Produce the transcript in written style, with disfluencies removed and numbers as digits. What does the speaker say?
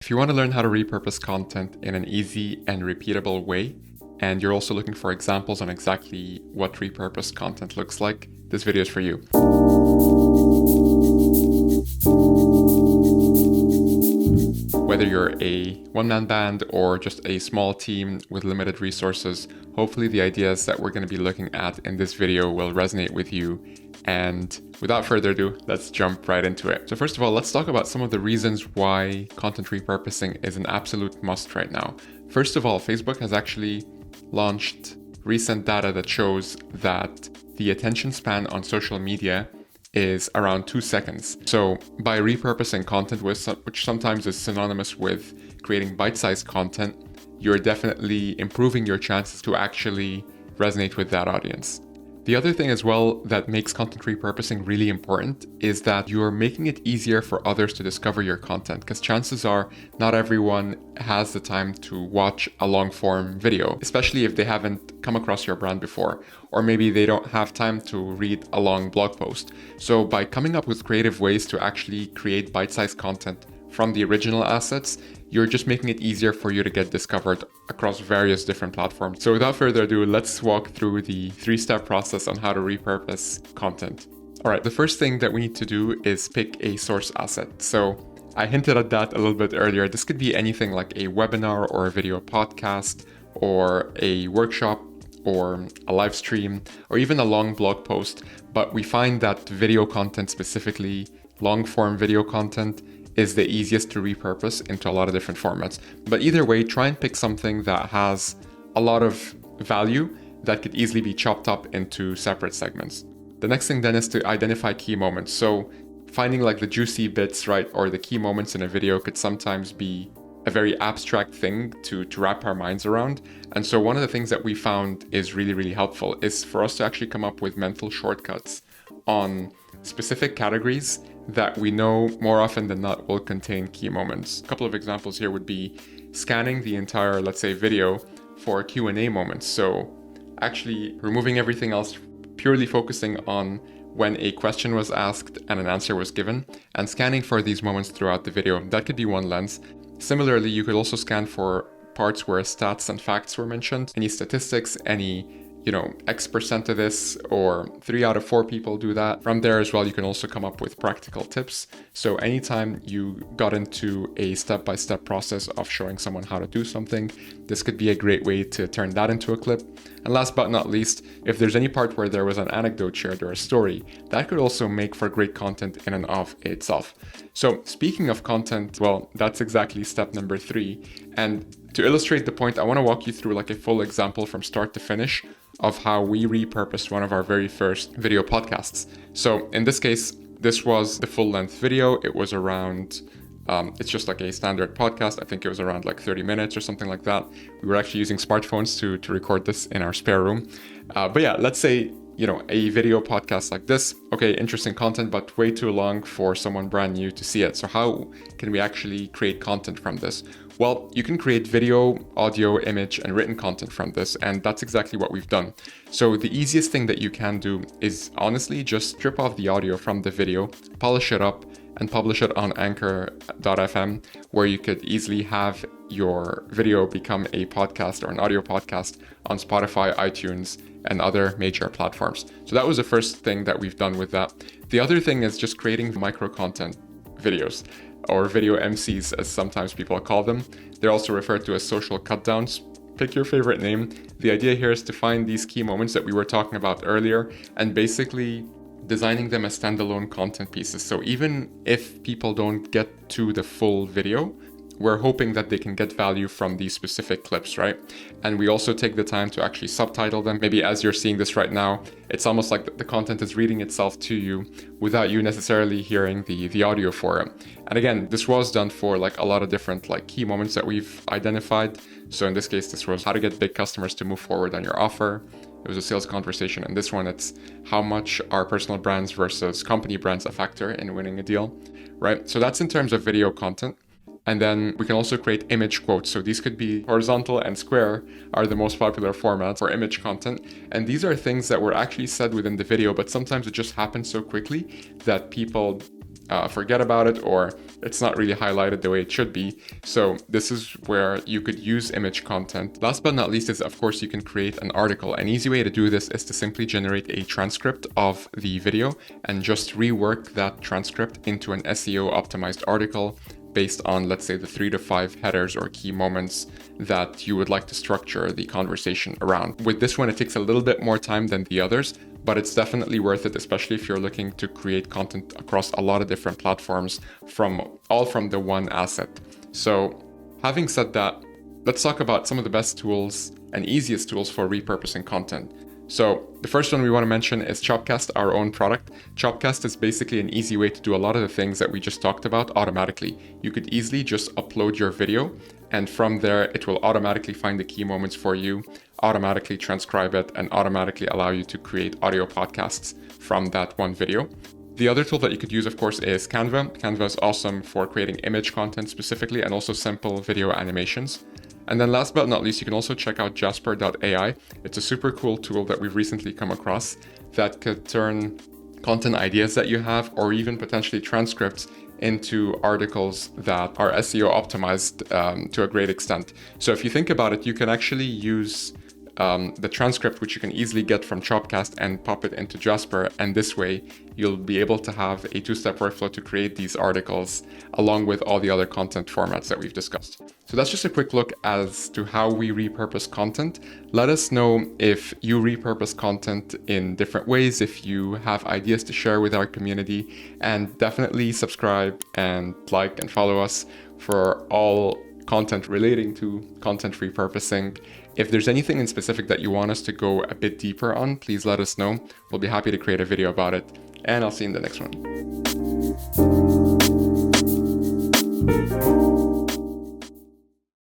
If you want to learn how to repurpose content in an easy and repeatable way, and you're also looking for examples on exactly what repurposed content looks like, this video is for you. Whether you're a one-man band or just a small team with limited resources, hopefully the ideas that we're going to be looking at in this video will resonate with you. And without further ado, let's jump right into it. So first of all, let's talk about some of the reasons why content repurposing is an absolute must right now. First of all, Facebook has actually launched recent data that shows that the attention span on social media is around 2 seconds. So by repurposing content, which sometimes is synonymous with creating bite-sized content, you're definitely improving your chances to actually resonate with that audience. The other thing as well that makes content repurposing really important is that you're making it easier for others to discover your content, because chances are not everyone has the time to watch a long form video, especially if they haven't come across your brand before, or maybe they don't have time to read a long blog post. So by coming up with creative ways to actually create bite-sized content from the original assets, you're just making it easier for you to get discovered across various different platforms. So without further ado, let's walk through the 3-step process on how to repurpose content. All right, the first thing that we need to do is pick a source asset. So I hinted at that a little bit earlier. This could be anything like a webinar or a video podcast or a workshop or a live stream or even a long blog post. But we find that video content, specifically long form video content, is the easiest to repurpose into a lot of different formats. But either way, try and pick something that has a lot of value that could easily be chopped up into separate segments. The next thing then is to identify key moments. So finding like the juicy bits, right, or the key moments in a video could sometimes be a very abstract thing to wrap our minds around. And so one of the things that we found is really, really helpful is for us to actually come up with mental shortcuts on specific categories that we know more often than not will contain key moments. A couple of examples here would be scanning the entire, let's say, video for Q&A moments. So actually removing everything else, purely focusing on when a question was asked and an answer was given, and scanning for these moments throughout the video. That could be one lens. Similarly, you could also scan for parts where stats and facts were mentioned, any statistics, any X% of this, or 3 out of 4 people do that. From there as well, you can also come up with practical tips. So anytime you got into a step-by-step process of showing someone how to do something, this could be a great way to turn that into a clip. And last but not least, if there's any part where there was an anecdote shared or a story, that could also make for great content in and of itself. So speaking of content, well, that's exactly step number 3. And to illustrate the point, I want to walk you through like a full example from start to finish of how we repurposed one of our very first video podcasts. So in this case, this was the full length video. It was around, it's just like a standard podcast. I think it was around like 30 minutes or something like that. We were actually using smartphones to record this in our spare room. But yeah, let's say, a video podcast like this, okay, interesting content, but way too long for someone brand new to see it. So how can we actually create content from this? Well, you can create video, audio, image, and written content from this, and that's exactly what we've done. So the easiest thing that you can do is honestly just strip off the audio from the video, polish it up, and publish it on anchor.fm, where you could easily have your video become a podcast or an audio podcast on Spotify, iTunes, and other major platforms. So that was the first thing that we've done with that. The other thing is just creating micro content videos, or video MCs as sometimes people call them. They're also referred to as social cutdowns. Pick your favorite name. The idea here is to find these key moments that we were talking about earlier and basically designing them as standalone content pieces. So even if people don't get to the full video, we're hoping that they can get value from these specific clips, right? And we also take the time to actually subtitle them. Maybe as you're seeing this right now, it's almost like the content is reading itself to you without you necessarily hearing the audio for it. And again, this was done for like a lot of different like key moments that we've identified. So in this case, this was how to get big customers to move forward on your offer. It was a sales conversation. And this one, it's how much are personal brands versus company brands a factor in winning a deal, right? So that's in terms of video content. And then we can also create image quotes. So these could be horizontal and square are the most popular formats for image content. And these are things that were actually said within the video, but sometimes it just happens so quickly that people forget about it, or it's not really highlighted the way it should be. So this is where you could use image content. Last but not least is, of course, you can create an article. An easy way to do this is to simply generate a transcript of the video and just rework that transcript into an SEO optimized article based on, let's say, the 3 to 5 headers or key moments that you would like to structure the conversation around. With this one, it takes a little bit more time than the others, but it's definitely worth it, especially if you're looking to create content across a lot of different platforms from the one asset. So having said that, let's talk about some of the best tools and easiest tools for repurposing content. So the first one we want to mention is Chopcast, our own product. Chopcast is basically an easy way to do a lot of the things that we just talked about automatically. You could easily just upload your video, and from there it will automatically find the key moments for you, automatically transcribe it, and automatically allow you to create audio podcasts from that one video. The other tool that you could use, of course, is Canva. Canva is awesome for creating image content specifically, and also simple video animations. And then last but not least, you can also check out Jasper.ai. It's a super cool tool that we've recently come across that could turn content ideas that you have, or even potentially transcripts, into articles that are SEO optimized to a great extent. So if you think about it, you can actually use the transcript, which you can easily get from Chopcast, and pop it into Jasper, and this way you'll be able to have a two-step workflow to create these articles along with all the other content formats that we've discussed. So that's just a quick look as to how we repurpose content. Let us know if you repurpose content in different ways, if you have ideas to share with our community, and definitely subscribe and like and follow us for all content relating to content repurposing. If there's anything in specific that you want us to go a bit deeper on, please let us know. We'll be happy to create a video about it, and I'll see you in the next one.